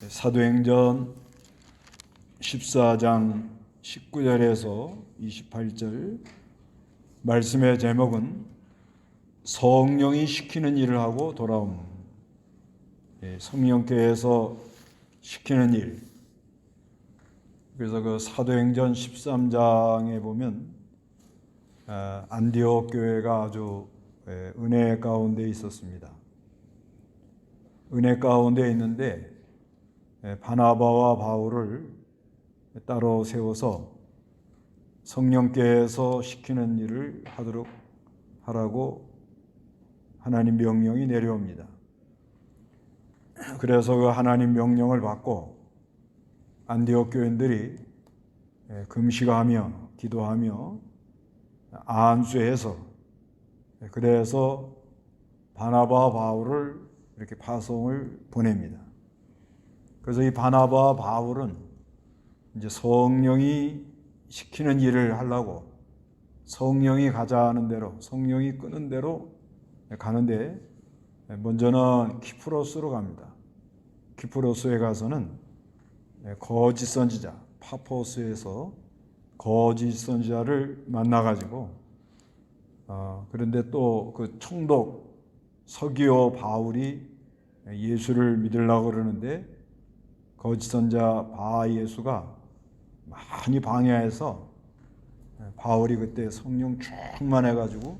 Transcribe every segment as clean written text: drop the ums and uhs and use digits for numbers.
사도행전 14장 19절에서 28절 말씀의 제목은 성령이 시키는 일을 하고 돌아옴. 성령께서 시키는 일. 그래서 그 사도행전 13장에 보면 안디옥 교회가 아주 은혜 가운데 있었습니다. 은혜 가운데 있는데 바나바와 바울을 따로 세워서 성령께서 시키는 일을 하라고 하나님 명령이 내려옵니다. 그래서 그 하나님 명령을 받고 안디옥 교인들이 금식하며 기도하며 안수해서 그래서 바나바와 바울을 이렇게 파송을 보냅니다. 그래서 이 바나바와 바울은 이제 성령이 시키는 일을 하려고 성령이 가자는 대로 성령이 끄는 대로 가는데 먼저는 키프로스로 갑니다. 키프로스에 가서는 거짓 선지자 파포스에서 거짓 선지자를 만나가지고 그런데 또 그 총독 서기오 바울이 예수를 믿으려고 그러는데 거짓 선자 바 예수가 많이 방해해서 바울이 그때 성령 충만해가지고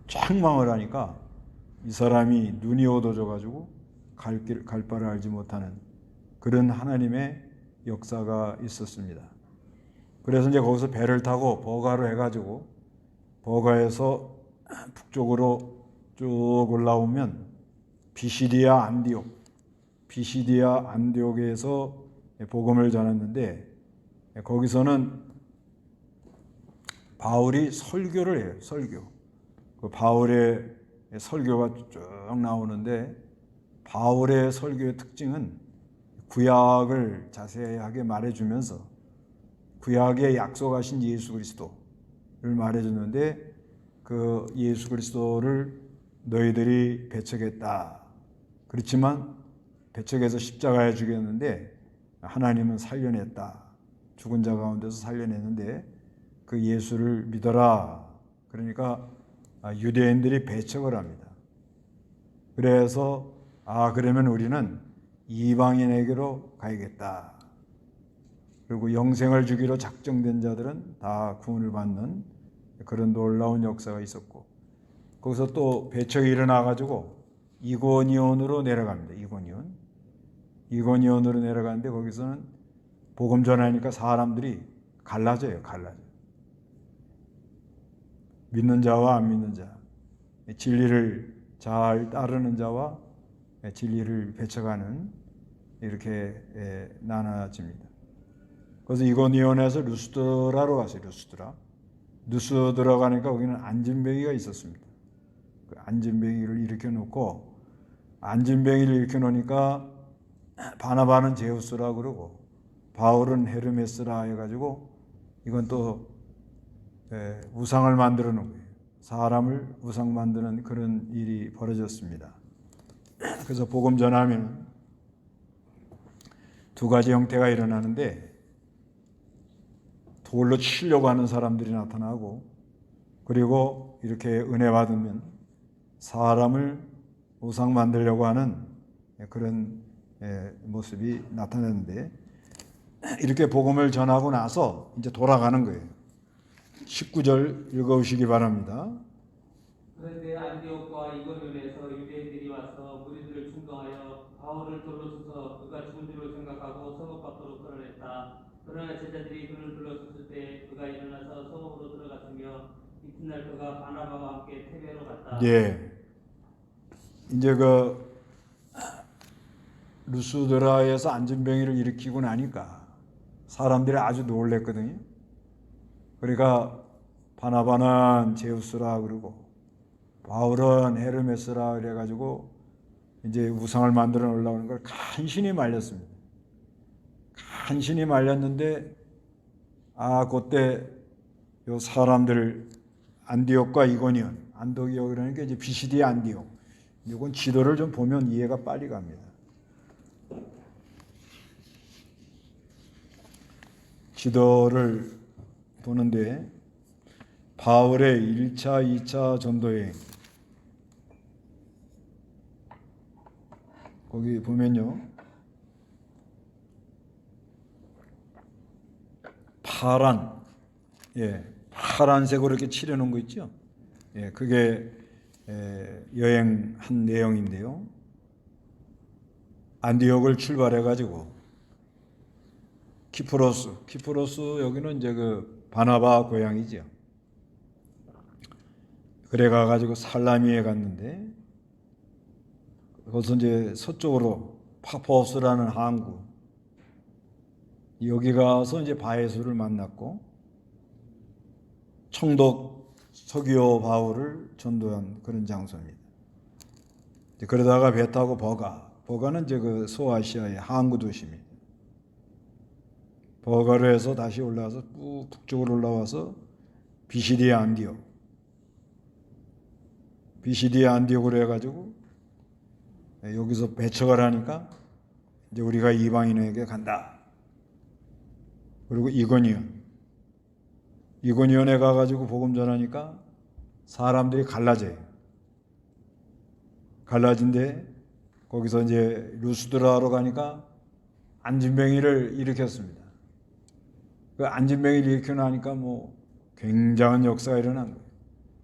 책망을 하니까 이 사람이 눈이 어두워져가지고 갈 바를 알지 못하는 그런 하나님의 역사가 있었습니다. 그래서 이제 거기서 배를 타고 버가로 해가지고 버가에서 북쪽으로 쭉 올라오면 비시디아 안디옥에서 복음을 전했는데 거기서는 바울이 설교를 해요. 설교. 그 바울의 설교가 쭉 나오는데 바울의 설교의 특징은 구약을 자세하게 말해주면서 구약에 약속하신 예수 그리스도를 말해주는데 그 예수 그리스도를 너희들이 배척했다. 그렇지만 배척해서 십자가에 죽였는데 하나님은 살려냈다. 죽은 자 가운데서 살려냈는데 그 예수를 믿어라. 그러니까 유대인들이 배척을 합니다. 그래서 그러면 우리는 이방인에게로 가야겠다. 그리고 영생을 주기로 작정된 자들은 다 구원을 받는 그런 놀라운 역사가 있었고 거기서 또 배척이 일어나가지고 이고니온으로 내려갑니다. 이고니온으로 내려가는데 거기서는 복음 전하니까 사람들이 갈라져요. 믿는 자와 안 믿는 자, 진리를 잘 따르는 자와 진리를 배척하는 이렇게 나눠집니다. 그래서 이고니온에서 루스드라로 갔어요. 루스드라 가니까 거기는 안진뱅이가 있었습니다. 그 안진뱅이를 일으켜 놓고 안진뱅이를 일으켜 놓으니까 바나바는 제우스라 그러고 바울은 헤르메스라 해가지고 이건 또 우상을 만들어 놓은 거예요. 사람을 우상 만드는 그런 일이 벌어졌습니다. 그래서 복음 전하면 두 가지 형태가 일어나는데 돌로 치려고 하는 사람들이 나타나고 그리고 이렇게 은혜 받으면 사람을 우상 만들려고 하는 그런 모습이 나타나는데 이렇게 복음을 전하고 나서 이제 돌아가는 거예요. 19절 읽어보시기 바랍니다. 그런데 안디옥과 이고니온에서 유대인들이 와서 무리들을 충동하여 바울을 돌로 쳐서 그가 죽은 줄로 생각하고 성읍 밖으로 끌어냈다. 그러나 제자들이 그를 불러줬을 때 그가 일어나서 성읍으로 들어갔으며 이튿날 그가 바나바와 함께 테베로 갔다. 이제 그 루스드라에서 안진뱅이를 일으키고 나니까 사람들이 아주 놀랬거든요. 그러니까 바나바는 제우스라 그러고 바울은 헤르메스라 그래가지고 이제 우상을 만들어 놓으려는 걸 간신히 말렸습니다. 간신히 말렸는데 그때 요 사람들 안디옥과 이고니온 안디옥 그러니까 이제 비시디아 안디옥 이건 지도를 좀 보면 이해가 빨리 갑니다. 지도를 보는데 바울의 1차, 2차 전도여행 거기 보면요. 파란색으로 이렇게 칠해놓은 거 있죠. 그게 여행한 내용인데요. 안디옥을 출발해가지고 키프로스 여기는 이제 그 바나바 고향이죠. 그래 가가지고 살라미에 갔는데 거기서 이제 서쪽으로 파포스라는 항구 여기 가서 이제 바에수를 만났고 청독 서기오 바울을 전도한 그런 장소입니다. 그러다가 배 타고 버가는 이제 그 소아시아의 항구 도시입니다. 버가로 해서 다시 올라와서 북쪽으로 올라와서 비시디아 안디옥으로 해가지고 여기서 배척을 하니까 이제 우리가 이방인에게 간다. 그리고 이고니온에 가가지고 복음 전하니까 사람들이 갈라진데 거기서 이제 루스드라로 가니까 안진뱅이를 일으켰습니다. 그 안진뱅이를 일으켜 나니까 뭐 굉장한 역사가 일어난 거예요.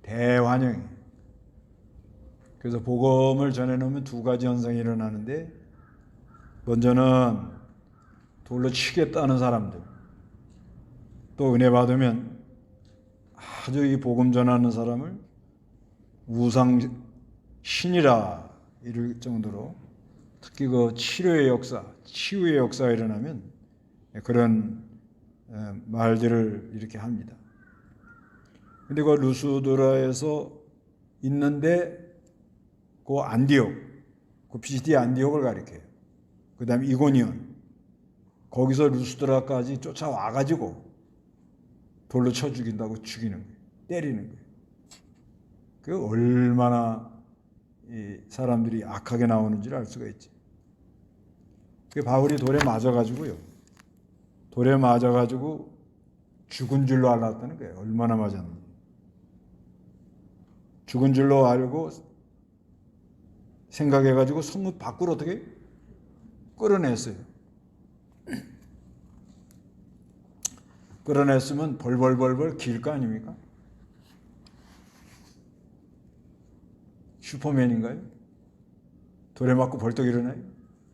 대환영이. 그래서 복음을 전해놓으면 두 가지 현상이 일어나는데 먼저는 돌로 치겠다는 사람들, 또 은혜 받으면 아주 이 복음 전하는 사람을 우상 신이라 이럴 정도로 특히 그 치유의 역사가 일어나면 그런 말들을 이렇게 합니다. 근데 그 루스드라에서 있는데 그 안디옥, 그 비시디아 안디옥을 가리켜요. 그 다음에 이고니온, 거기서 루스드라까지 쫓아와가지고 돌로 쳐 죽인다고 죽이는 거예요. 때리는 거예요. 그 얼마나 이 사람들이 악하게 나오는지를 알 수가 있지. 그 바울이 돌에 맞아가지고요. 돌에 맞아가지고 죽은 줄로 알았다는 거예요. 얼마나 맞았는지. 죽은 줄로 알고 생각해가지고 성읍 밖으로 어떻게 끌어냈어요. 끌어냈으면 벌벌벌벌 길 거 아닙니까? 슈퍼맨인가요? 돌에 맞고 벌떡 일어나요?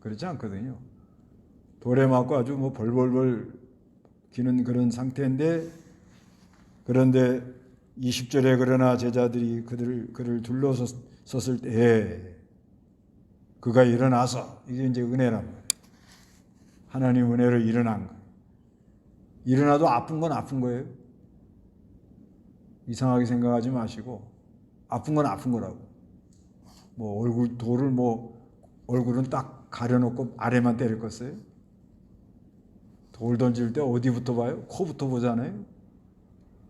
그렇지 않거든요. 돌에 맞고 아주 뭐 벌벌벌 기는 그런 상태인데, 그런데 20절에 그러나 제자들이 그를 둘러섰을 때에 그가 일어나서, 이게 이제 은혜란 말이에요. 하나님 은혜로 일어난 거예요. 일어나도 아픈 건 아픈 거예요. 이상하게 생각하지 마시고 아픈 건 아픈 거라고. 뭐 돌을 얼굴은 딱 가려놓고 아래만 때릴 것어요? 돌 던질 때 어디부터 봐요? 코부터 보잖아요.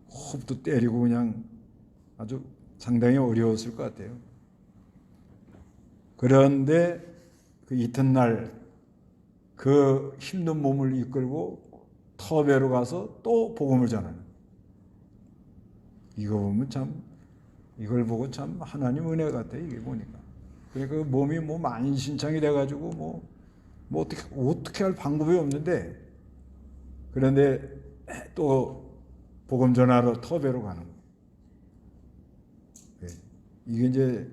코부터 때리고 그냥 아주 상당히 어려웠을 것 같아요. 그런데 그 이튿날 그 힘든 몸을 이끌고 터베로 가서 또 복음을 전하는. 이거 보면 참, 이걸 보고 참 하나님 은혜 같아요. 이게 보니까. 그러니까 그 몸이 뭐 만신창이 돼가지고 뭐 어떻게 할 방법이 없는데, 그런데 또 복음 전하러 터베로 가는 거예요. 이게 이제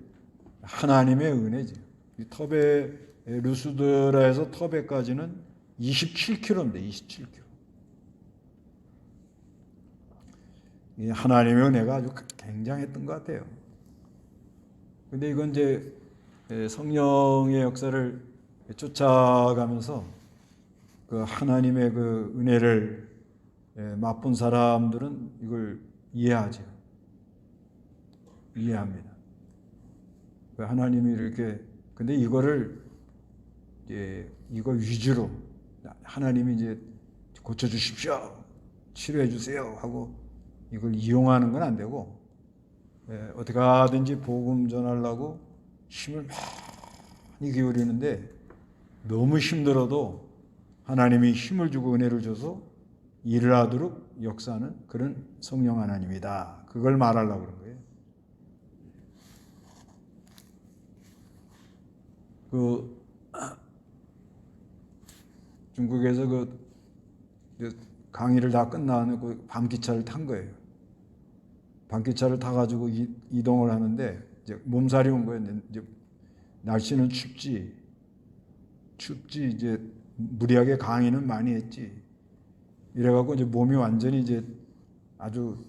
하나님의 은혜죠. 이 터베, 루스드라에서 터베까지는 27km입니다. 27km. 이 하나님의 은혜가 아주 굉장했던 것 같아요. 근데 이건 이제 성령의 역사를 쫓아가면서 그 하나님의 그 은혜를 맛본 사람들은 이걸 이해하죠. 이해합니다. 하나님이 이렇게, 근데 이거를 이거 위주로 하나님이 이제 고쳐주십시오, 치료해주세요 하고 이걸 이용하는 건 안 되고, 어떻게 하든지 복음 전하려고 힘을 많이 기울이는데 너무 힘들어도 하나님이 힘을 주고 은혜를 줘서 일을 하도록 역사하는 그런 성령 하나님이다. 그걸 말하려고 그런 거예요. 그 중국에서 그 강의를 다 끝나는 그 밤기차를 탄 거예요. 밤기차를 타가지고 이동을 하는데 이제 몸살이 온 거예요. 이제 날씨는 춥지 이제 무리하게 강의는 많이 했지. 이래갖고 이제 몸이 완전히 이제 아주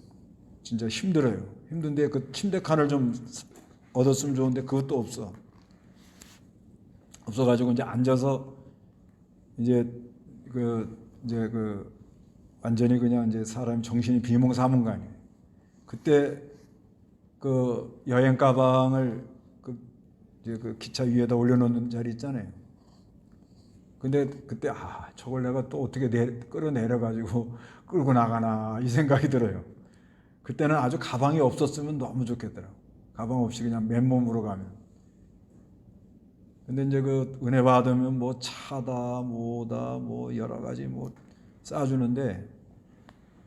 진짜 힘들어요. 힘든데 그 침대 칸을 좀 얻었으면 좋은데 그것도 없어가지고 이제 앉아서 이제 완전히 그냥 이제 사람 정신이 비몽사몽간이에요. 그때 그 여행 가방을 그 기차 위에다 올려놓는 자리 있잖아요. 근데 그때 저걸 내가 또 어떻게 끌어내려가지고 끌고 나가나 이 생각이 들어요. 그때는 아주 가방이 없었으면 너무 좋겠더라고. 가방 없이 그냥 맨몸으로 가면. 근데 이제 그 은혜 받으면 뭐 차다 뭐다 뭐 여러 가지 뭐 싸주는데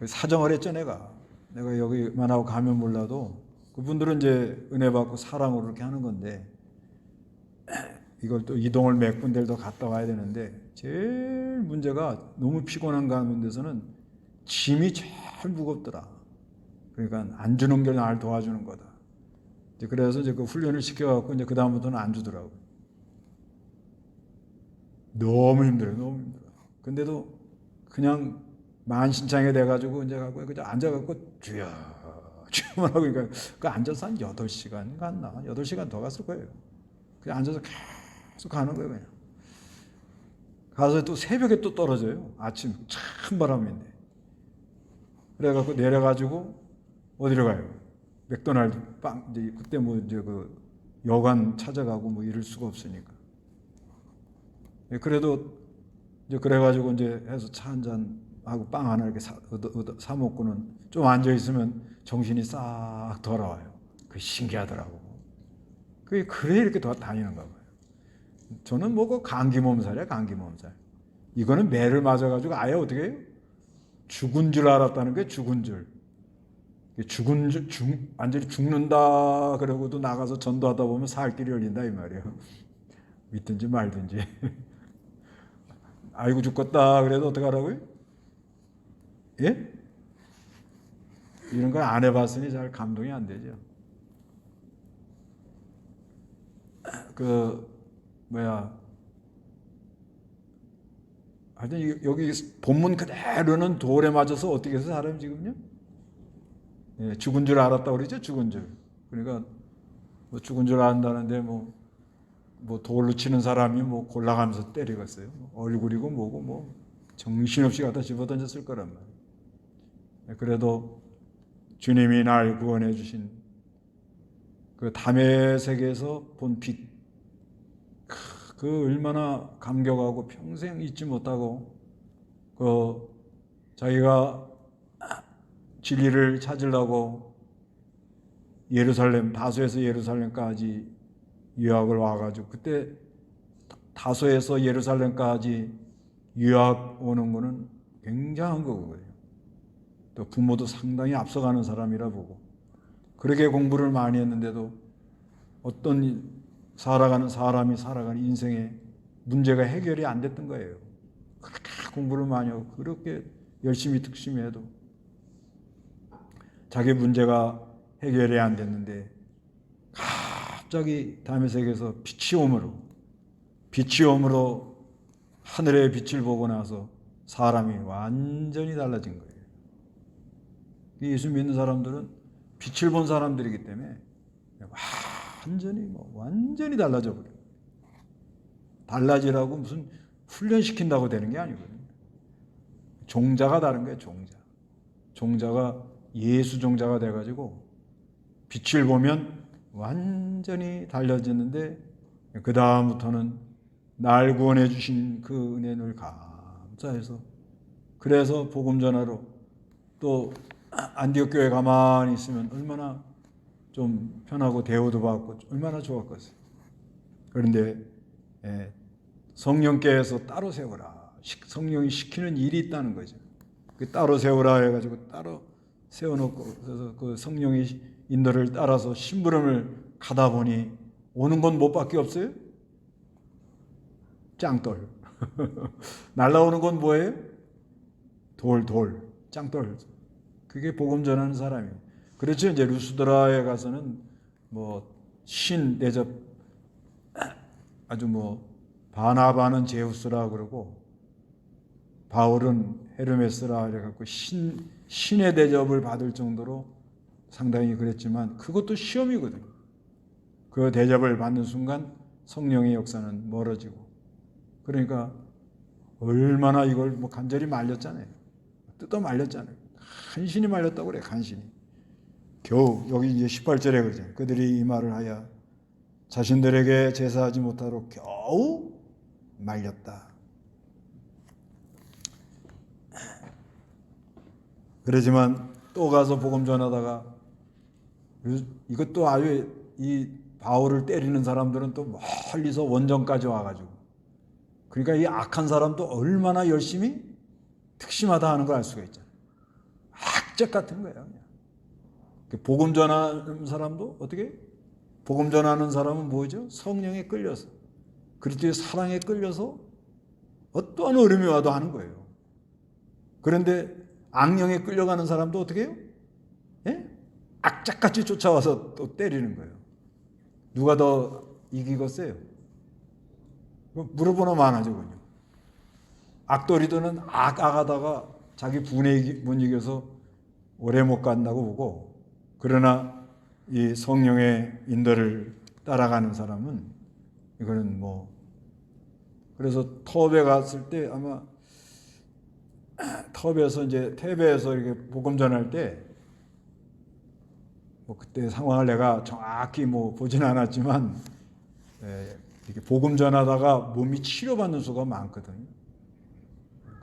사정을 했죠. 내가 여기만 하고 가면 몰라도 그분들은 이제 은혜 받고 사랑으로 이렇게 하는 건데 이걸 또 이동을 몇 군데를 더 갔다 와야 되는데 제일 문제가 너무 피곤한 가는 데서는 짐이 제일 무겁더라. 그러니까 안 주는 게 나를 도와주는 거다. 이제 그래서 이제 그 훈련을 시켜갖고 이제 그 다음부터는 안 주더라고. 너무 힘들어요. 근데도 그냥 만신창이 돼가지고 이제 갖고 그냥 앉아갖고 주여만 하고 그러니까 그 앉아서 한 8시간 갔나? 8시간 더 갔을 거예요. 그냥 앉아서 계속 가는 거예요. 그냥 가서 또 새벽에 또 떨어져요. 아침 찬 바람인데. 그래갖고 내려가지고 어디로 가요? 맥도날드 이제 그때 뭐 이제 그 여관 찾아가고 뭐 이럴 수가 없으니까. 그래도 이제 그래가지고 이제 해서 차 한 잔 하고 빵 하나 이렇게 사 먹고는 좀 앉아 있으면 정신이 싹 돌아와요. 그 신기하더라고. 그게 그래 이렇게 다니는가 봐요. 저는 뭐 그 감기 몸살이야. 이거는 매를 맞아가지고 아예 어떻게 해요? 죽은 줄 알았다는 게 죽은 줄. 완전히 죽는다 그러고도 나가서 전도하다 보면 살 길이 열린다 이 말이에요. 믿든지 말든지. 아이고 죽겠다 그래도 어떡하라고요? 예? 이런 걸 안 해봤으니 잘 감동이 안 되죠. 하여튼 여기 본문 그대로는 돌에 맞아서 어떻게 해서 사람이 지금요? 예, 죽은 줄 알았다고 그러죠? 죽은 줄. 그러니까 뭐 죽은 줄 안다는데 뭐 돌로 치는 사람이 뭐 골라가면서 때리겠어요. 얼굴이고 뭐고 뭐 정신없이 갖다 집어던졌을 거란 말이에요. 그래도 주님이 날 구원해 주신 그 담의 세계에서 본 빛, 그 얼마나 감격하고 평생 잊지 못하고 그 자기가 진리를 찾으려고 다소에서 예루살렘까지 유학을 와가지고 그때 다소에서 예루살렘까지 유학 오는 거는 굉장한 거고요. 또 부모도 상당히 앞서가는 사람이라 보고 그렇게 공부를 많이 했는데도 어떤 살아가는 사람이 살아가는 인생에 문제가 해결이 안 됐던 거예요. 그렇게 공부를 많이 하고 그렇게 열심히 특심해도 자기 문제가 해결이 안 됐는데 갑자기 담의 세계에서 빛이 오므로 하늘의 빛을 보고 나서 사람이 완전히 달라진 거예요. 예수 믿는 사람들은 빛을 본 사람들이기 때문에 완전히 달라져 버려요. 달라지라고 무슨 훈련시킨다고 되는 게 아니거든요. 종자가 다른 거예요. 종자가 예수 종자가 돼가지고 빛을 보면 완전히 달라지는데 그 다음부터는 날 구원해 주신 그 은혜를 감사해서 그래서 복음 전하러 또 안디옥 교회 가만히 있으면 얼마나 좀 편하고 대우도 받고 얼마나 좋았겠어요. 그런데 성령께서 따로 세워라. 성령이 시키는 일이 있다는 거죠. 그 따로 세우라 해가지고 따로 세워놓고 그래서 그 성령의 인도를 따라서 심부름을 가다 보니 오는 건 뭐밖에 없어요? 짱돌. 날라오는 건 뭐예요? 돌, 짱돌. 그게 복음 전하는 사람이에요. 그렇죠. 이제 루스드라에 가서는 뭐 신 대접 아주 뭐 바나바는 제우스라 그러고 바울은 헤르메스라 그래갖고 신의 대접을 받을 정도로 상당히 그랬지만 그것도 시험이거든요. 그 대접을 받는 순간 성령의 역사는 멀어지고 그러니까 얼마나 이걸 뭐 간절히 말렸잖아요. 뜯어 말렸잖아요. 간신히 말렸다고 그래. 간신히. 겨우 여기 이제 18절에 그러죠. 그들이 이 말을 하여 자신들에게 제사하지 못하도록 겨우 말렸다. 그러지만 또 가서 복음 전하다가 이것도 아주 이 바울을 때리는 사람들은 또 멀리서 원정까지 와가지고 그러니까 이 악한 사람도 얼마나 열심히 특심하다 하는 걸 알 수가 있잖아요. 악적 같은 거예요. 그냥. 복음 전하는 사람도 어떻게? 복음 전하는 사람은 뭐죠? 성령에 끌려서 그리스도의 사랑에 끌려서 어떠한 어려움이 와도 하는 거예요. 그런데 악령에 끌려가는 사람도 어떻게 해요? 예? 악착같이 쫓아와서 또 때리는 거예요. 누가 더 이기겠어요? 물어보나 마나죠. 그냥. 악도리들은 악하다가 자기 분에 못 이겨서 오래 못 간다고 보고 그러나 이 성령의 인도를 따라가는 사람은 이거는 뭐 그래서 터베 갔을 때 아마 터베에서 이제 테베에서 이렇게 복음 전할 때 뭐 그때 상황을 내가 정확히 뭐 보진 않았지만 이렇게 복음 전하다가 몸이 치료받는 수가 많거든요.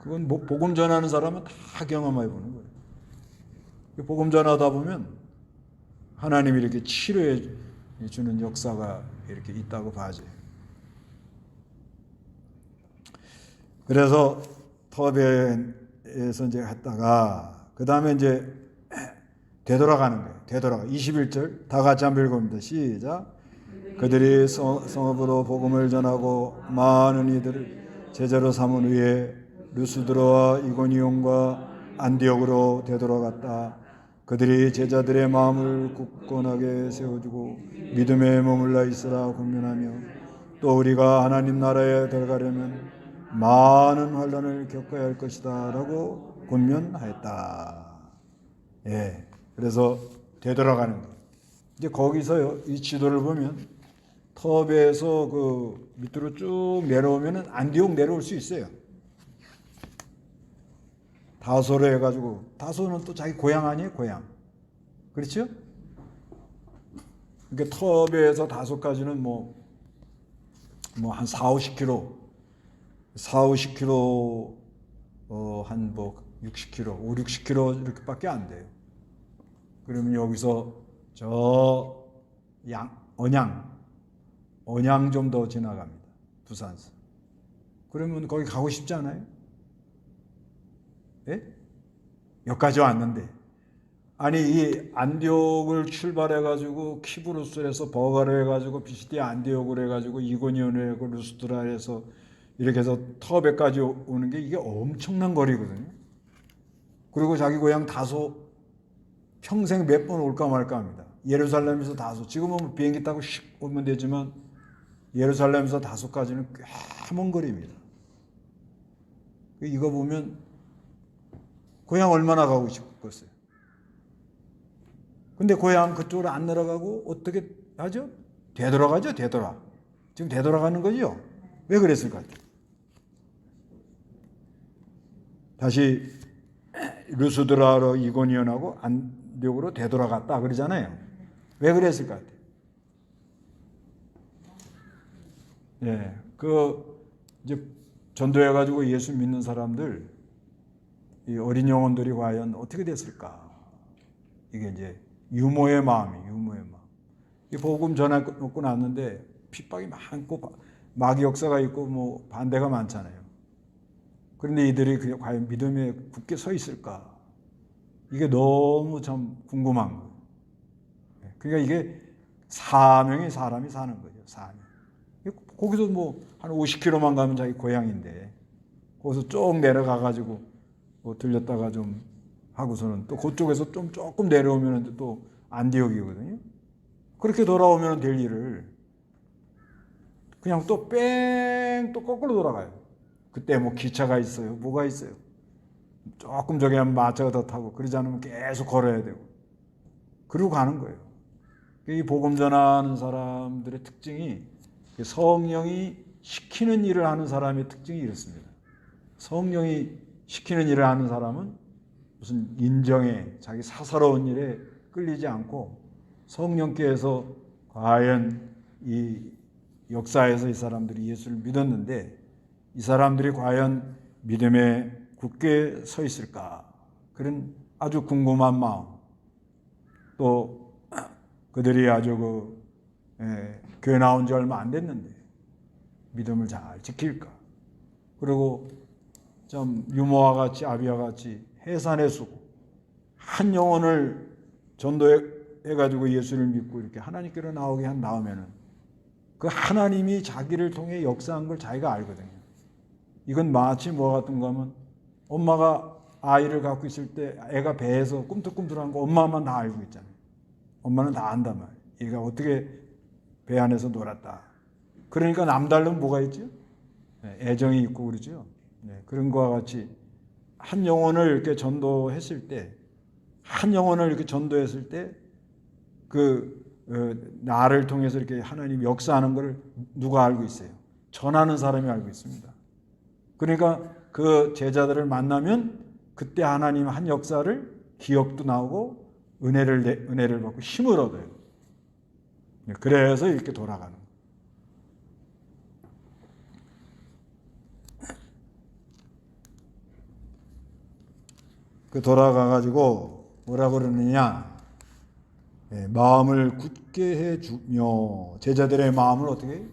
그건 뭐 복음 전하는 사람은 다 경험해 보는 거예요. 복음 전하다 보면 하나님이 이렇게 치료해 주는 역사가 이렇게 있다고 봐져요. 그래서 터베에서 이제 갔다가 그 다음에 이제 되돌아가는 거예요. 되돌아가 21절 다 같이 한번 읽어봅니다. 시작. 그들이 성읍으로 복음을 전하고 많은 이들을 제자로 삼은 후에 루스드라와 이고니온과 안디옥으로 되돌아갔다. 그들이 제자들의 마음을 굳건하게 세워주고 믿음에 머물러 있으라 권면하며 또 우리가 하나님 나라에 들어가려면 많은 환난을 겪어야 할 것이다 라고 권면하였다. 예, 그래서 되돌아가는 거예요. 이제 거기서요, 이 지도를 보면 터베에서 그 밑으로 쭉 내려오면은 안디옥 내려올 수 있어요. 다소로 해가지고 다소는 또 자기 고향 아니에요? 고향. 그렇죠? 그러니까 터베에서 다소까지는 뭐 한 40-50km, 40-50km, 한 뭐 60km, 5-60km 이렇게밖에 안 돼요. 그러면 여기서 저 언양 좀 더 지나갑니다. 부산서. 그러면 거기 가고 싶지 않아요? 예? 여기까지 왔는데. 아니 이 안디옥을 출발해가지고 키브루스에서 버가를 해가지고 비시디아 안디옥을 해가지고 이고니온을 하고 루스드라에서 이렇게 해서 터베까지 오는 게 이게 엄청난 거리거든요. 그리고 자기 고향 다소 평생 몇 번 올까 말까 합니다. 예루살렘에서 다소 지금은 비행기 타고 슉 오면 되지만 예루살렘에서 다소까지는 꽤 먼 거리입니다. 이거 보면 고향 얼마나 가고 싶겠어요. 근데 고향 그쪽으로 안 내려가고 어떻게 하죠? 되돌아가죠. 지금 되돌아가는 거죠. 왜 그랬을 것 같아요? 다시 루스드라로 이고니온하고 안디옥으로 되돌아갔다 그러잖아요. 왜 그랬을 것 같아요? 예, 이제 전도해가지고 예수 믿는 사람들, 이 어린 영혼들이 과연 어떻게 됐을까? 이게 이제 유모의 마음이에요. 유모의 마음. 이 복음 전하고 났는데 핍박이 많고 마귀 역사가 있고 뭐 반대가 많잖아요. 그런데 이들이 과연 믿음에 굳게 서 있을까? 이게 너무 참 궁금한 거예요. 그러니까 이게 사명이 사람이 사는 거죠. 사명. 거기서 뭐 한 50km만 가면 자기 고향인데 거기서 쭉 내려가 가지고 뭐 들렸다가 좀 하고서는 또 그쪽에서 좀 조금 내려오면 또 안디옥이거든요. 그렇게 돌아오면 될 일을 그냥 또 뺑 또 거꾸로 돌아가요. 그때 뭐 기차가 있어요. 뭐가 있어요. 조금 저기 하면 마차가 더 타고 그러지 않으면 계속 걸어야 되고 그러고 가는 거예요. 이 복음 전하는 사람들의 특징이 성령이 시키는 일을 하는 사람의 특징이 이렇습니다. 성령이 시키는 일을 하는 사람은 무슨 인정에 자기 사사로운 일에 끌리지 않고 성령께서 과연 이 역사에서 이 사람들이 예수를 믿었는데 이 사람들이 과연 믿음에 굳게 서 있을까? 그런 아주 궁금한 마음. 또 그들이 아주 교회 나온 지 얼마 안 됐는데 믿음을 잘 지킬까? 그리고 좀 유모와 같이 아비와 같이 해산의 수고 한 영혼을 전도해가지고 예수를 믿고 이렇게 하나님께로 나오게 한 다음에는 그 하나님이 자기를 통해 역사한 걸 자기가 알거든요. 이건 마치 뭐 같은가 하면 엄마가 아이를 갖고 있을 때 애가 배에서 꿈틀꿈틀한 거 엄마만 다 알고 있잖아요. 엄마는 다 안단 말이에요. 얘가 어떻게 배 안에서 놀았다. 그러니까 남다른 뭐가 있죠? 애정이 있고 그러죠. 그런 거와 같이 한 영혼을 이렇게 전도했을 때, 한 영혼을 이렇게 전도했을 때, 나를 통해서 이렇게 하나님 역사하는 걸 누가 알고 있어요? 전하는 사람이 알고 있습니다. 그러니까 그 제자들을 만나면 그때 하나님 한 역사를 기억도 나오고 은혜를 받고 힘을 얻어요. 그래서 이렇게 돌아가는 거예요. 돌아가가지고 뭐라 그러느냐? 마음을 굳게 해주며 제자들의 마음을 어떻게?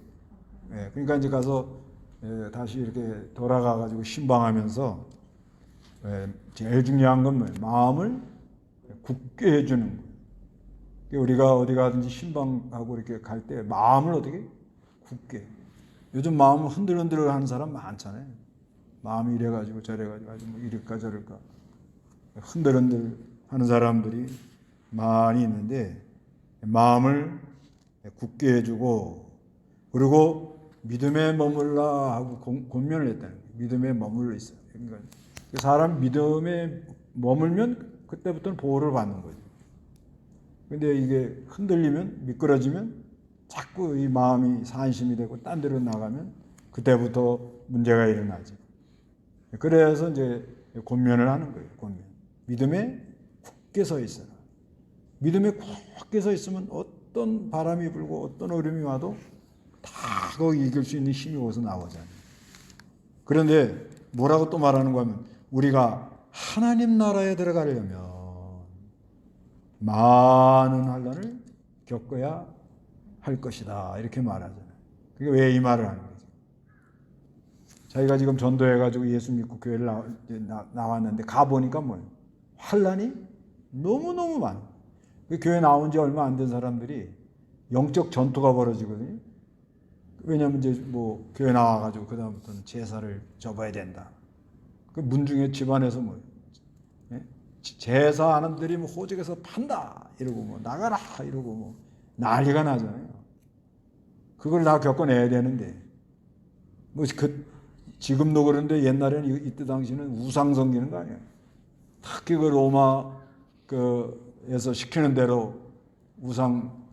그러니까 이제 가서 다시 이렇게 돌아가가지고 신방하면서 제일 중요한 건 뭐예요? 마음을 굳게 해주는 거예요. 우리가 어디 가든지 신방하고 이렇게 갈 때 마음을 어떻게? 굳게. 요즘 마음을 흔들흔들 하는 사람 많잖아요. 마음이 이래가지고 저래가지고 아주 뭐 이럴까 저럴까. 흔들흔들 하는 사람들이 많이 있는데 마음을 굳게 해주고 그리고 믿음에 머물라 하고 권면을 했다는 거예요. 믿음에 머물러 있어요. 그러니까 사람 믿음에 머물면 그때부터는 보호를 받는 거죠. 근데 이게 흔들리면 미끄러지면 자꾸 이 마음이 산심이 되고 딴 데로 나가면 그때부터 문제가 일어나죠. 그래서 이제 권면을 하는 거예요. 권면. 믿음에 굳게 서 있어라. 믿음에 굳게 서 있으면 어떤 바람이 불고 어떤 어려움이 와도 다 그거 이길 수 있는 힘이 어디서 나오잖아요. 그런데 뭐라고 또 말하는 거 하면 우리가 하나님 나라에 들어가려면 많은 환난을 겪어야 할 것이다. 이렇게 말하잖아요. 그게 왜 이 말을 하는 거죠? 자기가 지금 전도해가지고 예수 믿고 교회를 나왔는데 가보니까 뭐예요? 환난이 너무너무 많아요. 그 교회 나온 지 얼마 안 된 사람들이 영적 전투가 벌어지거든요. 왜냐하면 이제 뭐 교회 나와가지고 그다음부터는 제사를 접어야 된다. 그 문중에 집안에서 뭐 제사하는들이 뭐 호적에서 판다 이러고 뭐 나가라 이러고 뭐 난리가 나잖아요. 그걸 다 겪어내야 되는데 뭐 지금도 그런데 옛날에는 이때 당시는 우상 섬기는 거 아니에요. 특히 그 로마 에서 시키는 대로 우상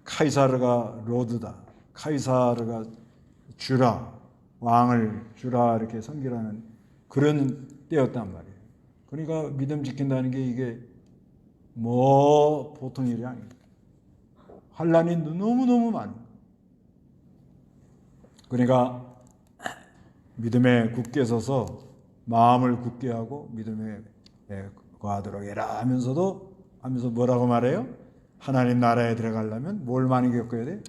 카이사르가 로드다. 카이사르가 주라. 왕을 주라 이렇게 섬기라는 그런 때였단 말이에요. 그러니까 믿음 지킨다는 게 이게 뭐 보통 일이 아닙니다. 환난이 너무너무 많아요. 그러니까 믿음에 굳게 서서 마음을 굳게 하고 믿음에 거하도록 해라 하면서 뭐라고 말해요? 하나님 나라에 들어가려면 뭘 많이 겪어야 돼?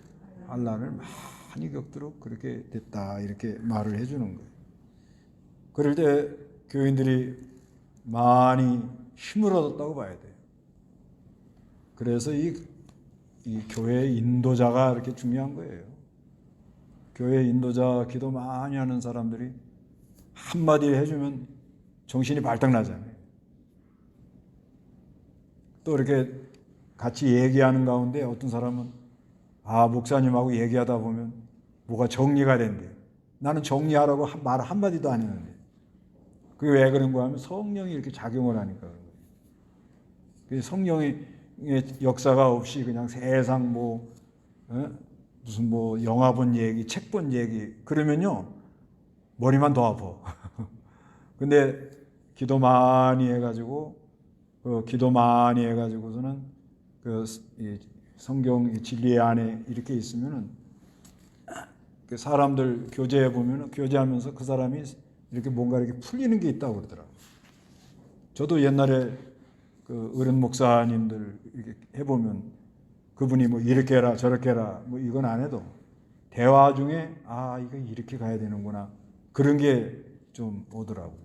환난을 많이 겪도록 그렇게 됐다 이렇게 말을 해주는 거예요. 그럴 때 교인들이 많이 힘을 얻었다고 봐야 돼요. 그래서 이 교회 인도자가 이렇게 중요한 거예요. 교회 인도자 기도 많이 하는 사람들이 한마디 해주면 정신이 발딱 나잖아요. 또 이렇게 같이 얘기하는 가운데 어떤 사람은 목사님하고 얘기하다 보면 뭐가 정리가 된대. 나는 정리하라고 말 한마디도 안 했는데. 그게 왜 그런가 하면 성령이 이렇게 작용을 하니까 그런 거예요. 성령의 역사가 없이 그냥 세상 무슨 영화 본 얘기, 책 본 얘기 그러면요 머리만 더 아파. 근데 기도 많이 해가지고서는 이 성경 진리 안에 이렇게 있으면은 그 사람들 교제해 보면은 교제하면서 그 사람이 이렇게 뭔가 이렇게 풀리는 게 있다고 그러더라고요. 저도 옛날에 그 어른 목사님들 이렇게 해보면 그분이 뭐 이렇게 해라 저렇게 해라 뭐 이건 안 해도 대화 중에 이거 이렇게 가야 되는구나 그런 게 좀 오더라고요.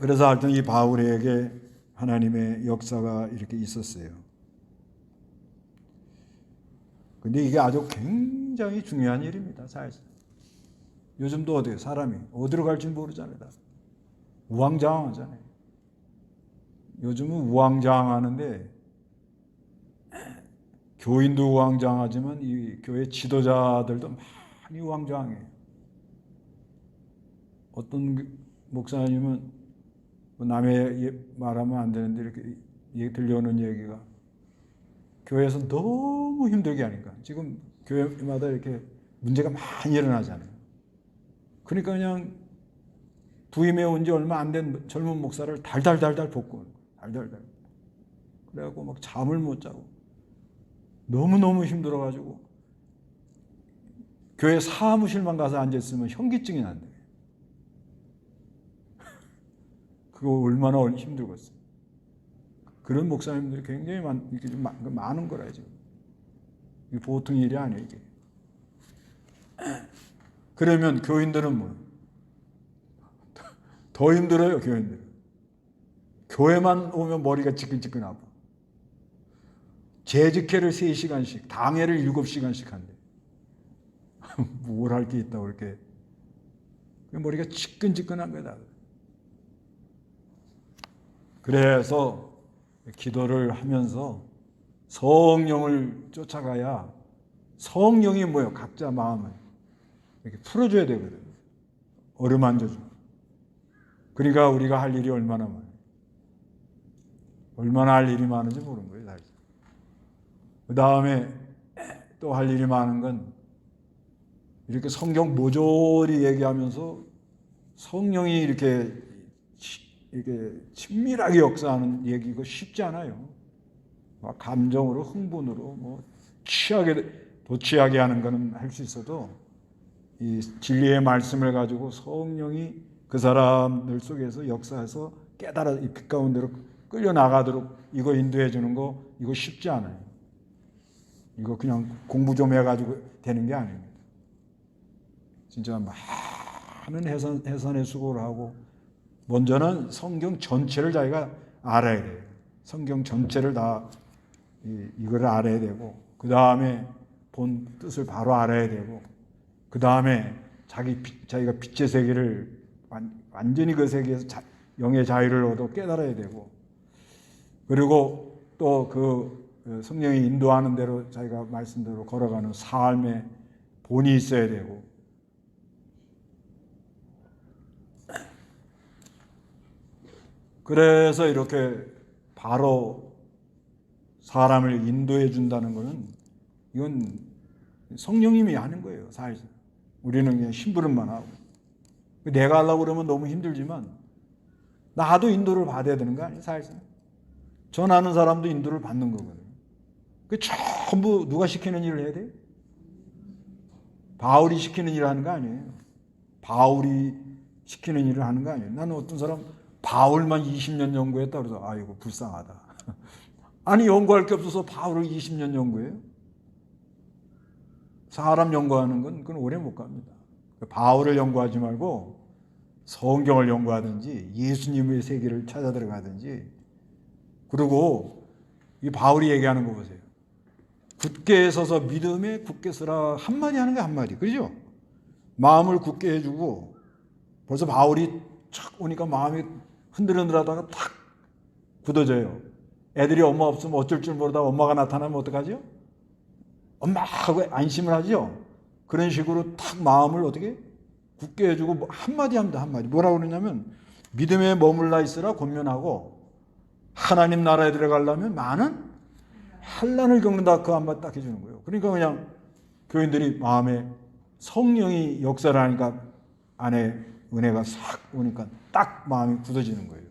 그래서 하여튼 이 바울에게 하나님의 역사가 이렇게 있었어요. 근데 이게 아주 굉장히 중요한 일입니다. 사실. 요즘도 어때요? 사람이 어디로 갈지 모르잖아요. 우왕좌왕하잖아요. 요즘은 우왕좌왕하는데 교인도 우왕좌왕하지만 이 교회 지도자들도 많이 우왕좌왕해요. 어떤 목사님은 남의 말하면 안 되는데 이렇게 들려오는 얘기가 교회에서 너무 힘들게 하니까 지금 교회마다 이렇게 문제가 많이 일어나잖아요. 그러니까 그냥 부임해 온 지 얼마 안 된 젊은 목사를 달달달달 볶고 달달달 그래갖고 막 잠을 못 자고 너무너무 힘들어가지고 교회 사무실만 가서 앉아있으면 현기증이 난대요. 그거 얼마나 힘들겠어요. 그런 목사님들이 굉장히 많은 거라 지금. 이게 보통 일이 아니에요. 이게. 그러면 교인들은 더 힘들어요. 교인들. 교회만 오면 머리가 지끈지끈하고 재직회를 3시간씩 당회를 7시간씩 한대. 뭘 할 게 있다고 그렇게 머리가 지끈지끈한 거다. 그래서 기도를 하면서 성령을 쫓아가야 성령이 뭐예요? 각자 마음을 이렇게 풀어줘야 되거든요. 어루만져주고. 그러니까 우리가 할 일이 얼마나 많아요. 얼마나 할 일이 많은지 모르는 거예요. 사실. 그 다음에 또 할 일이 많은 건 이렇게 성경 모조리 얘기하면서 성령이 이렇게 친밀하게 역사하는 얘기가 쉽지 않아요. 감정으로 흥분으로 도취하게 하는 거는 할 수 있어도 이 진리의 말씀을 가지고 성령이 그 사람들 속에서 역사해서 깨달아 이 빛 가운데로 끌려 나가도록 이거 인도해 주는 거 이거 쉽지 않아요. 이거 그냥 공부 좀 해가지고 되는 게 아닙니다. 진짜 많은 해산의 수고를 하고 먼저는 성경 전체를 자기가 알아야 돼요. 성경 전체를 다 이걸 알아야 되고 그 다음에 본 뜻을 바로 알아야 되고 그 다음에 자기가 빛의 세계를 완전히 그 세계에서 영의 자유를 얻어 깨달아야 되고 그리고 또 그 성령이 인도하는 대로 자기가 말씀대로 걸어가는 삶의 본이 있어야 되고 그래서 이렇게 바로 사람을 인도해 준다는 것은 이건 성령님이 하는 거예요. 사실 우리는 그냥 심부름만 하고 내가 하려고 그러면 너무 힘들지만 나도 인도를 받아야 되는 거 아니에요. 사실 전하는 사람도 인도를 받는 거거든요. 그 전부 누가 시키는 일을 해야 돼요? 바울이 시키는 일을 하는 거 아니에요. 바울이 시키는 일을 하는 거 아니에요. 나는 어떤 사람 바울만 20년 연구했다 그래서 아이고 불쌍하다. 아니 연구할 게 없어서 바울을 20년 연구해요? 사람 연구하는 건 그건 오래 못 갑니다. 바울을 연구하지 말고 성경을 연구하든지 예수님의 세계를 찾아 들어가든지. 그리고 이 바울이 얘기하는 거 보세요. 굳게 서서 믿음에 굳게 서라 한마디 하는 게 한마디. 그죠? 마음을 굳게 해주고 벌써 바울이 착 오니까 마음이 흔들흔들하다가 탁 굳어져요. 애들이 엄마 없으면 어쩔 줄 모르다가 엄마가 나타나면 어떡하죠? 엄마 하고 안심을 하죠. 그런 식으로 탁 마음을 어떻게 굳게 해주고 한마디 합니다. 한마디. 뭐라고 그러냐면 믿음에 머물러 있으라 권면하고 하나님 나라에 들어가려면 많은 환난을 겪는다. 그 한마디 딱 해주는 거예요. 그러니까 그냥 교인들이 마음에 성령이 역사를 하니까 안에 은혜가 싹 오니까 딱 마음이 굳어지는 거예요.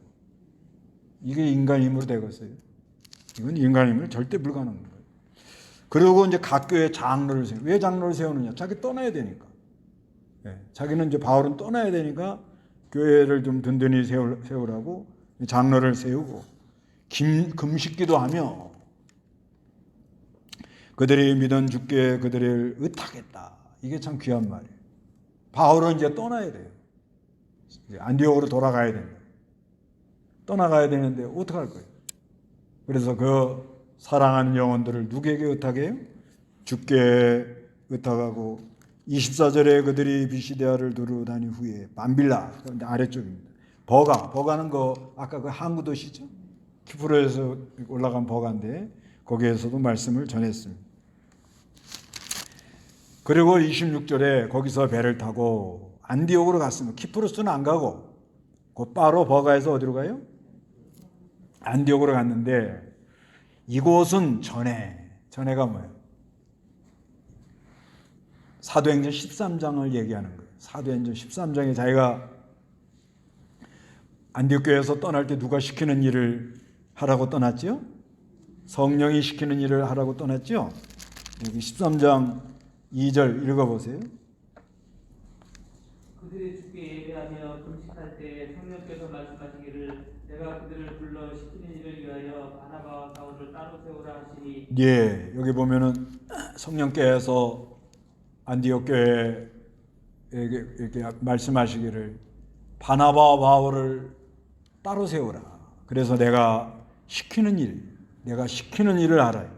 이게 인간 힘으로 되겠어요? 이건 인간 힘으로 절대 불가능한 거예요. 그리고 이제 각 교회 장로를 세워. 왜 장로를 세우느냐? 자기 떠나야 되니까. 네. 자기는 이제 바울은 떠나야 되니까 교회를 좀 든든히 세우라고 장로를 세우고 금식기도 하며 그들이 믿은 주께 그들을 의탁했다. 이게 참 귀한 말이에요. 바울은 이제 떠나야 돼요. 안디옥으로 돌아가야 됩니다. 떠나가야 되는데 어떡할 거예요? 그래서 그 사랑하는 영혼들을 누구에게 의탁해요? 주께 의탁하고 24절에 그들이 비시데아를 두루다닌 후에 밤빌라 아래쪽입니다. 버가는 거 아까 그 항구 도시죠? 키프로에서 올라간 버가인데 거기에서도 말씀을 전했습니다. 그리고 26절에 거기서 배를 타고 안디옥으로 갔습니다. 키프로스는 안 가고 곧바로 버가에서 어디로 가요? 안디옥으로 갔는데 이곳은 전에가 뭐예요? 사도행전 13장을 얘기하는 거예요. 사도행전 13장에 자기가 안디옥 교회에서 떠날 때 누가 시키는 일을 하라고 떠났죠? 성령이 시키는 일을 하라고 떠났죠? 여기 13장 2절 읽어보세요. 그들이 주께 예배하며 금식할 때 성령께서 말씀하시기를 내가 그들을 불러 시키는 일을 위하여 바나바와 사울을 따로 세우라 하시니. 예, 여기 보면은 성령께서 안디옥 교회에게 이렇게 말씀하시기를 바나바와 바울을 따로 세우라. 그래서 내가 시키는 일을 하라.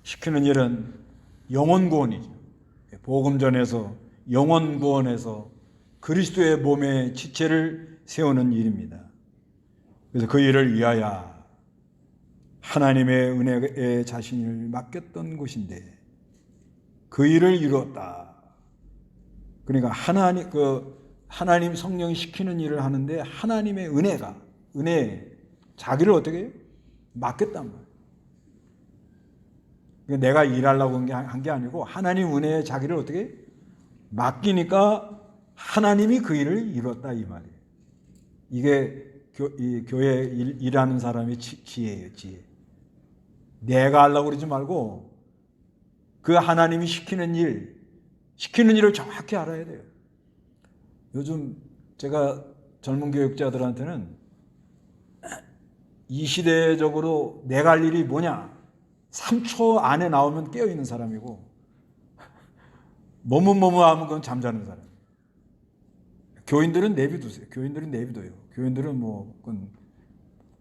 시키는 일은 영혼 구원이죠. 복음 전에서 영혼 구원에서 그리스도의 몸의 지체를 세우는 일입니다. 그래서 그 일을 위하여 하나님의 은혜에 자신을 맡겼던 곳인데 그 일을 이루었다. 그러니까 하나님 성령이 시키는 일을 하는데 하나님의 은혜 자기를 어떻게 해요? 맡겼단 말이에요. 그러니까 내가 일하려고 한 게 아니고 하나님 은혜에 자기를 어떻게 맡기니까 하나님이 그 일을 이뤘다 이 말이에요. 이게 이 교회 일하는 사람의 지혜예요. 지혜. 내가 하려고 그러지 말고 그 하나님이 시키는 일을 정확히 알아야 돼요. 요즘 제가 젊은 교육자들한테는 이 시대적으로 내가 할 일이 뭐냐 3초 안에 나오면 깨어있는 사람이고 머뭇머뭇하면 그건 잠자는 사람. 교인들은 내비두세요. 교인들은 내비둬요. 교인들은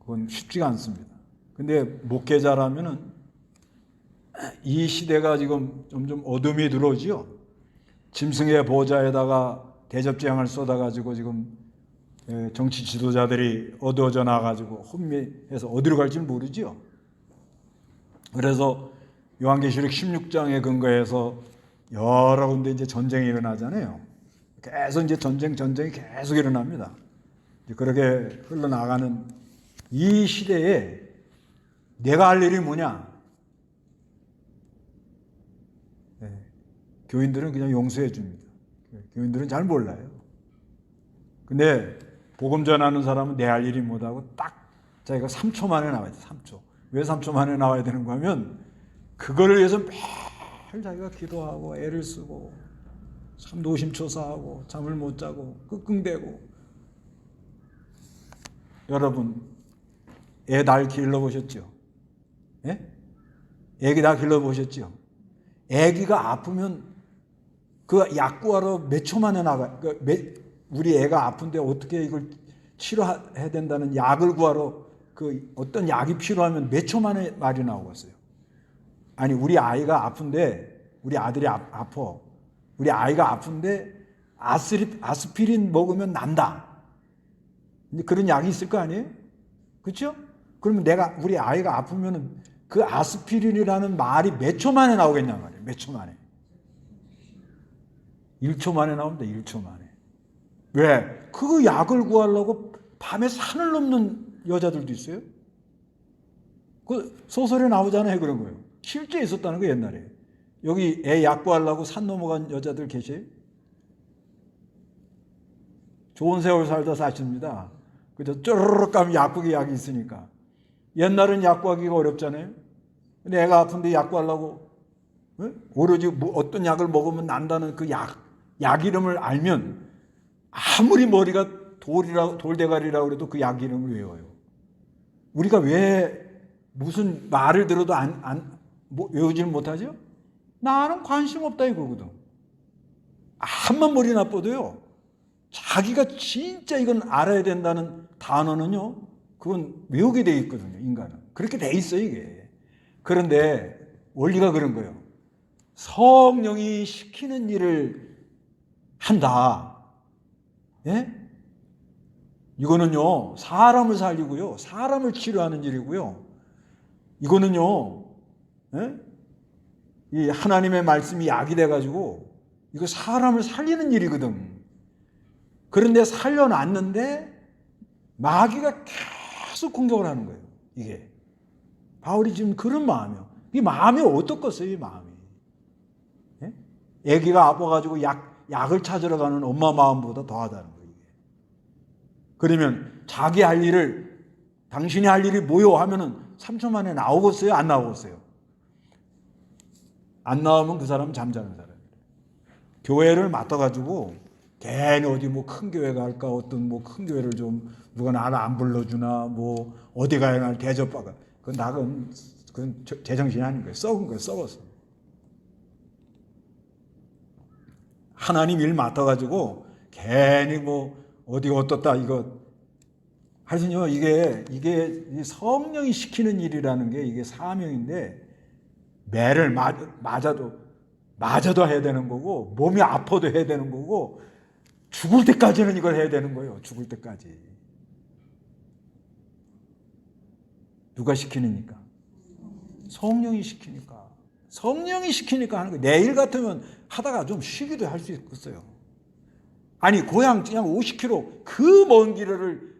그건 쉽지가 않습니다. 근데 목회자라면은 이 시대가 지금 점점 어둠이 들어오지요. 짐승의 보좌에다가 대접재앙을 쏟아가지고 지금 정치 지도자들이 어두워져 나가지고 혼미해서 어디로 갈지 모르지요. 그래서 요한계시록 16장에 근거해서 여러 군데 이제 전쟁이 일어나잖아요. 계속 이제 전쟁이 계속 일어납니다. 그렇게 흘러나가는 이 시대에 내가 할 일이 뭐냐? 교인들은 그냥 용서해 줍니다. 교인들은 잘 몰라요. 근데 복음 전하는 사람은 내 할 일이 뭐다고 딱 자기가 3초 만에 나와야 돼. 3초. 왜 3초 만에 나와야 되는가 하면 그거를 위해서 매일 자기가 기도하고 애를 쓰고 참 노심초사하고 잠을 못 자고 끙끙대고. 여러분 애 날 길러보셨죠? 예? 애기 다 길러보셨죠? 애기가 아프면 그 약 구하러 몇 초 만에 나가. 우리 애가 아픈데 어떻게 이걸 치료해야 된다는 약을 구하러 그 어떤 약이 필요하면 몇 초 만에 말이 나오겠어요. 아니 우리 아이가 아픈데 우리 아들이 아파. 우리 아이가 아픈데 아스피린 먹으면 난다. 그런 약이 있을 거 아니에요? 그렇죠? 그러면 우리 아이가 아프면은 그 아스피린이라는 말이 몇 초 만에 나오겠냐 말이에요. 몇 초 만에. 1초 만에 나옵니다. 1초 만에. 왜? 그 약을 구하려고 밤에 산을 넘는 여자들도 있어요. 그 소설에 나오잖아요. 그런 거예요. 실제 있었다는 거 옛날에. 여기 애 약 구하려고 산 넘어간 여자들 계세요? 좋은 세월 살다 사십니다. 그죠? 쪼르륵 가면 약국에 약이 있으니까. 옛날엔 약 구하기가 어렵잖아요. 근데 애가 아픈데 약 구하려고 오로지 어떤 약을 먹으면 난다는 그 약 이름을 알면 아무리 머리가 돌대가리라고 그래도 그 약 이름을 외워요. 우리가 왜 무슨 말을 들어도 외우지는 못하죠? 나는 관심 없다 이거거든. 암만 머리 나빠도요. 자기가 진짜 이건 알아야 된다는 단어는요. 그건 외우게 돼 있거든요. 인간은. 그렇게 돼 있어요 이게. 그런데 원리가 그런 거예요. 성령이 시키는 일을 한다. 예? 이거는요. 사람을 살리고요. 사람을 치료하는 일이고요. 이거는요. 예? 이 하나님의 말씀이 약이 돼가지고 이거 사람을 살리는 일이거든. 그런데 살려놨는데 마귀가 계속 공격을 하는 거예요. 이게 바울이 지금 그런 마음이요. 이 마음이 어떻겠어요? 이 마음이. 예? 아기가 아파가지고 약을 찾으러 가는 엄마 마음보다 더하다는 거예요. 이게. 그러면 자기 할 일을 당신이 할 일이 뭐요? 하면은 3초 만에 나오겠어요? 안 나오겠어요? 안 나오면 그 사람은 잠자는 사람이에요. 교회를 맡아가지고 괜히 어디 뭐 큰 교회 갈까 어떤 뭐 큰 교회를 좀 누가 나를 안 불러주나 뭐 어디 가야 날 대접받아. 그건 제정신이 아닌 거예요. 썩은 거예요. 썩었어. 하나님 일 맡아가지고 괜히 뭐 어디가 어떻다 이거 하여튼요 이게 성령이 시키는 일이라는 게 이게 사명인데 매를 맞아도 해야 되는 거고 몸이 아파도 해야 되는 거고 죽을 때까지는 이걸 해야 되는 거예요. 죽을 때까지. 누가 시키니까? 성령이 시키니까. 성령이 시키니까 하는 거예요. 내일 같으면 하다가 좀 쉬기도 할 수 있겠어요. 아니 고향 그냥 50km 그 먼 길을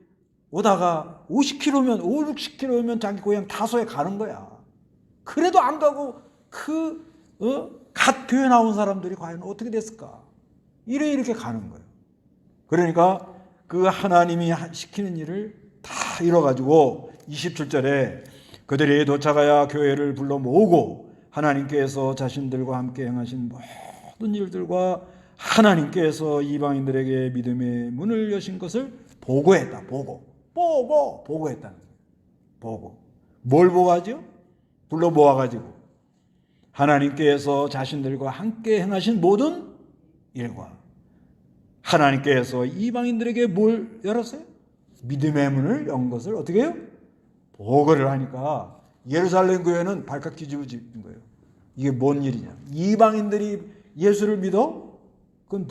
오다가 50km면 5, 60km면 자기 고향 다소에 가는 거야. 그래도 안 가고 갓 교회 나온 사람들이 과연 어떻게 됐을까? 이렇게 가는 거예요. 그러니까 그 하나님이 시키는 일을 다 이뤄가지고 27절에 그들이 도착하여 교회를 불러 모으고 하나님께서 자신들과 함께 행하신 모든 일들과 하나님께서 이방인들에게 믿음의 문을 여신 것을 보고했다. 보고했다는 거예요. 보고. 뭘 보고하죠? 불러 모아가지고 하나님께서 자신들과 함께 행하신 모든 일과 하나님께서 이방인들에게 뭘 열었어요? 믿음의 문을 연 것을 어떻게 해요? 보고를 하니까 예루살렘 교회는 발칵 뒤집어진 거예요. 이게 뭔 일이냐? 이방인들이 예수를 믿어? 그건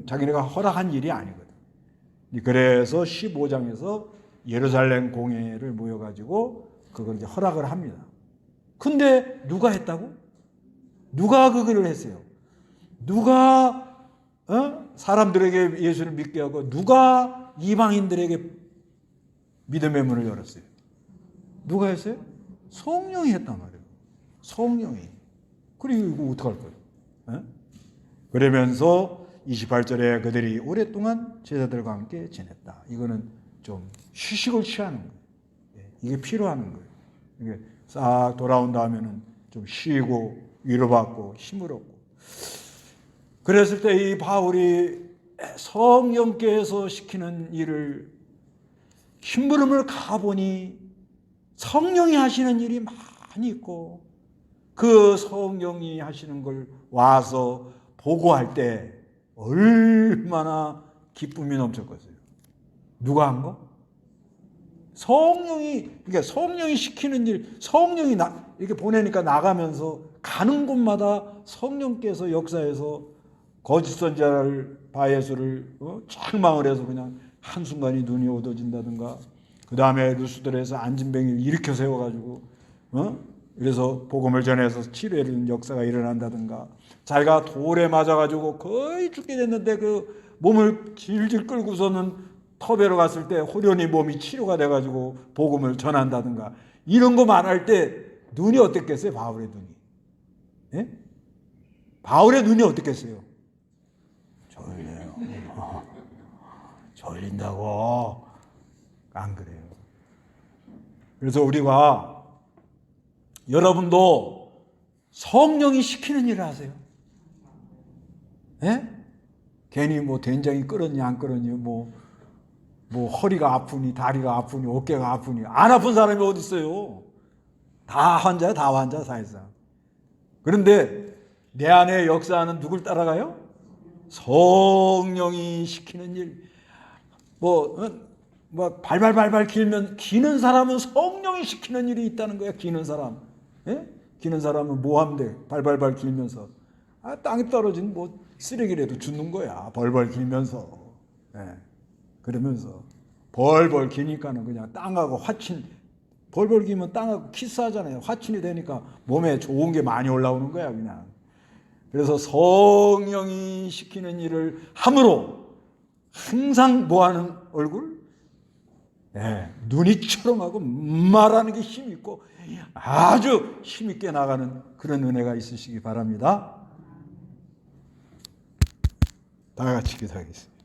자기네가 허락한 일이 아니거든. 그래서 15장에서 예루살렘 공회를 모여가지고 그걸 이제 허락을 합니다. 근데 누가 했다고? 누가 그걸 했어요? 누가 사람들에게 예수를 믿게 하고 누가 이방인들에게 믿음의 문을 열었어요? 누가 했어요? 성령이 했단 말이에요. 성령이. 그리고 이거 어떡할 거예요? 그러면서 28절에 그들이 오랫동안 제자들과 함께 지냈다. 이거는 좀 휴식을 취하는 거예요. 이게 필요한 거예요. 이게 싹 돌아온 다음에는 좀 쉬고 위로받고 힘을 얻고. 그랬을 때 이 바울이 성령께서 시키는 일을 힘부름을 가보니 성령이 하시는 일이 많이 있고 그 성령이 하시는 걸 와서 보고할 때 얼마나 기쁨이 넘쳤겠어요. 누가 한 거? 그러니까 성령이 시키는 일, 성령이 이렇게 보내니까 나가면서 가는 곳마다 성령께서 역사해서 거짓 선지자를 바예수를 책망을 해서 그냥 한순간에 눈이 어두워진다든가, 그 다음에 루스들에서 안진뱅이를 일으켜 세워가지고 그래서 복음을 전해서 치료해주는 역사가 일어난다든가, 자기가 돌에 맞아가지고 거의 죽게 됐는데 그 몸을 질질 끌고서는 터베로 갔을 때 호련히 몸이 치료가 돼가지고 복음을 전한다든가, 이런 거만 할 때 눈이 어땠겠어요? 바울의 눈이. 예? 바울의 눈이 어땠겠어요? 졸려요. 졸린다고. 안 그래요. 그래서 우리가, 여러분도 성령이 시키는 일을 하세요. 예? 괜히 뭐 된장이 끓었니 안 끓었니, 뭐 허리가 아프니 다리가 아프니 어깨가 아프니, 안 아픈 사람이 어디 있어요? 다 환자야, 다 환자 사실상. 그런데 내 안에 역사하는 누굴 따라가요? 성령이 시키는 일. 발발발발 기는 사람은 성령이 시키는 일이 있다는 거야. 기는 사람. 예? 기는 사람은 뭐 하면 돼? 발발발 길면서. 땅에 떨어진 쓰레기라도 줍는 거야. 벌벌 길면서. 예. 그러면서 벌벌 기니까는 그냥 땅하고 벌벌 기면 땅하고 키스하잖아요. 화친이 되니까 몸에 좋은 게 많이 올라오는 거야, 그냥. 그래서 성령이 시키는 일을 함으로 항상 뭐하는 얼굴? 눈이 초롱하고 말하는 게 힘있고 아주 힘있게 나가는 그런 은혜가 있으시기 바랍니다. 다 같이 기도하겠습니다.